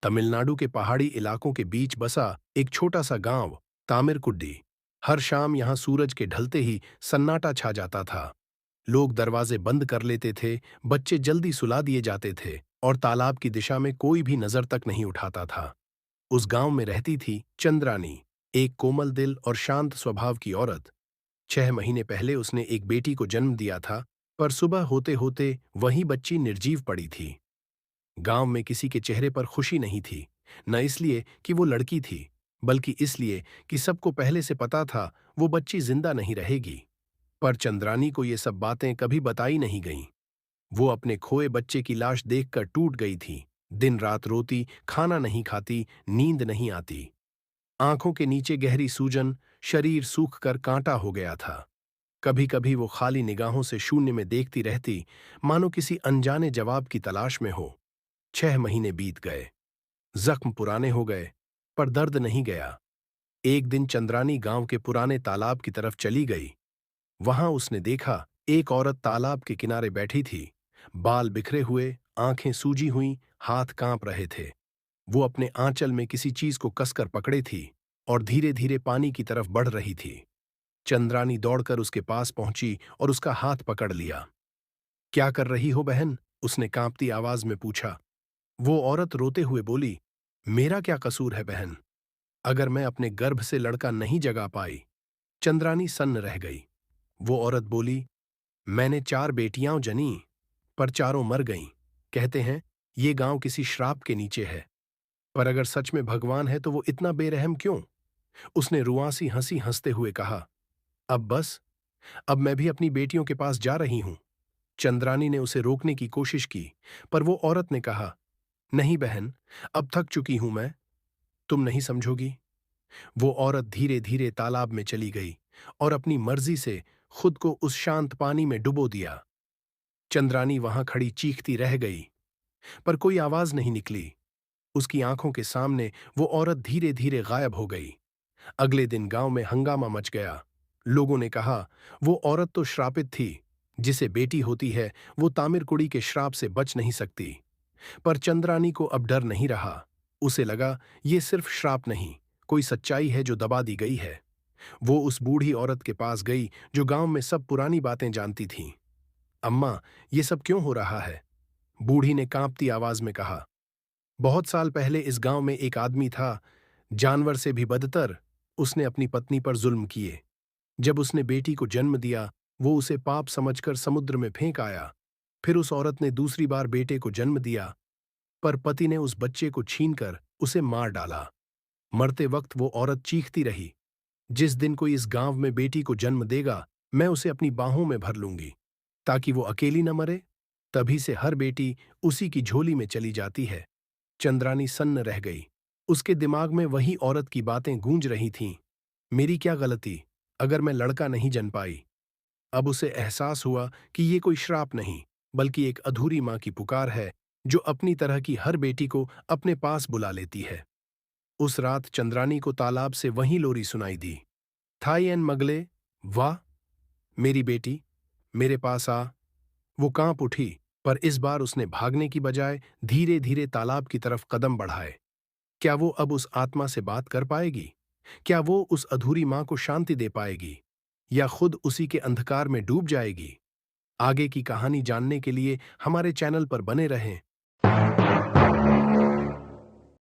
तमिलनाडु के पहाड़ी इलाकों के बीच बसा एक छोटा सा गांव तामिरकुड्डी। हर शाम यहां सूरज के ढलते ही सन्नाटा छा जाता था। लोग दरवाजे बंद कर लेते थे, बच्चे जल्दी सुला दिए जाते थे और तालाब की दिशा में कोई भी नजर तक नहीं उठाता था। उस गांव में रहती थी चंद्रानी, एक कोमल दिल और शांत स्वभाव की औरत। 6 महीने पहले उसने एक बेटी को जन्म दिया था, पर सुबह होते होते वही बच्ची निर्जीव पड़ी थी। गांव में किसी के चेहरे पर खुशी नहीं थी, न इसलिए कि वो लड़की थी, बल्कि इसलिए कि सबको पहले से पता था वो बच्ची जिंदा नहीं रहेगी। पर चंद्रानी को ये सब बातें कभी बताई नहीं गईं। वो अपने खोए बच्चे की लाश देखकर टूट गई थी। दिन रात रोती, खाना नहीं खाती, नींद नहीं आती। आंखों के नीचे गहरी सूजन, शरीर सूख कर कांटा हो गया था। कभी कभी वो खाली निगाहों से शून्य में देखती रहती, मानो किसी अनजाने जवाब की तलाश में हो। 6 महीने बीत गए, जख्म पुराने हो गए, पर दर्द नहीं गया। एक दिन चंद्रानी गांव के पुराने तालाब की तरफ चली गई। वहां उसने देखा, एक औरत तालाब के किनारे बैठी थी। बाल बिखरे हुए, आंखें सूजी हुई, हाथ कांप रहे थे। वो अपने आंचल में किसी चीज को कसकर पकड़े थी और धीरे धीरे पानी की तरफ बढ़ रही थी। चंद्रानी दौड़कर उसके पास पहुंची और उसका हाथ पकड़ लिया। क्या कर रही हो बहन? उसने कांपती आवाज में पूछा। वो औरत रोते हुए बोली, मेरा क्या कसूर है बहन? अगर मैं अपने गर्भ से लड़का नहीं जगा पाई। चंद्रानी सन्न रह गई। वो औरत बोली, मैंने 4 बेटियां जनी, पर चारों मर गईं। कहते हैं ये गांव किसी श्राप के नीचे है। पर अगर सच में भगवान है तो वो इतना बेरहम क्यों? उसने रुआंसी हंसी हंसते हुए कहा, अब बस, अब मैं भी अपनी बेटियों के पास जा रही हूं। चंद्रानी ने उसे रोकने की कोशिश की, पर वो औरत ने कहा, नहीं बहन, अब थक चुकी हूं मैं, तुम नहीं समझोगी। वो औरत धीरे धीरे तालाब में चली गई और अपनी मर्जी से खुद को उस शांत पानी में डुबो दिया। चंद्रानी वहां खड़ी चीखती रह गई, पर कोई आवाज नहीं निकली। उसकी आंखों के सामने वो औरत धीरे धीरे गायब हो गई। अगले दिन गांव में हंगामा मच गया। लोगों ने कहा, वो औरत तो श्रापित थी। जिसे बेटी होती है वो तामिरकुड़ी के श्राप से बच नहीं सकती। पर चंद्रानी को अब डर नहीं रहा। उसे लगा ये सिर्फ श्राप नहीं, कोई सच्चाई है जो दबा दी गई है। वो उस बूढ़ी औरत के पास गई जो गांव में सब पुरानी बातें जानती थी। अम्मा, ये सब क्यों हो रहा है? बूढ़ी ने कांपती आवाज में कहा, बहुत साल पहले इस गांव में एक आदमी था, जानवर से भी बदतर। उसने अपनी पत्नी पर जुल्म किए। जब उसने बेटी को जन्म दिया, वो उसे पाप समझकर समुद्र में फेंक आया। फिर उस औरत ने दूसरी बार बेटे को जन्म दिया, पर पति ने उस बच्चे को छीनकर उसे मार डाला। मरते वक्त वो औरत चीखती रही, जिस दिन कोई इस गांव में बेटी को जन्म देगा, मैं उसे अपनी बाहों में भर लूंगी, ताकि वो अकेली न मरे। तभी से हर बेटी उसी की झोली में चली जाती है। चंद्रानी सन्न रह गई। उसके दिमाग में वही औरत की बातें गूंज रही थीं। मेरी क्या गलती, अगर मैं लड़का नहीं जन पाई? अब उसे एहसास हुआ कि ये कोई श्राप नहीं, बल्कि एक अधूरी मां की पुकार है, जो अपनी तरह की हर बेटी को अपने पास बुला लेती है। उस रात चंद्रानी को तालाब से वही लोरी सुनाई दी, थाई एन मगले, वाह मेरी बेटी, मेरे पास आ। वो कांप उठी, पर इस बार उसने भागने की बजाय धीरे धीरे तालाब की तरफ कदम बढ़ाए। क्या वो अब उस आत्मा से बात कर पाएगी? क्या वो उस अधूरी मां को शांति दे पाएगी, या खुद उसी के अंधकार में डूब जाएगी? आगे की कहानी जानने के लिए हमारे चैनल पर बने रहें।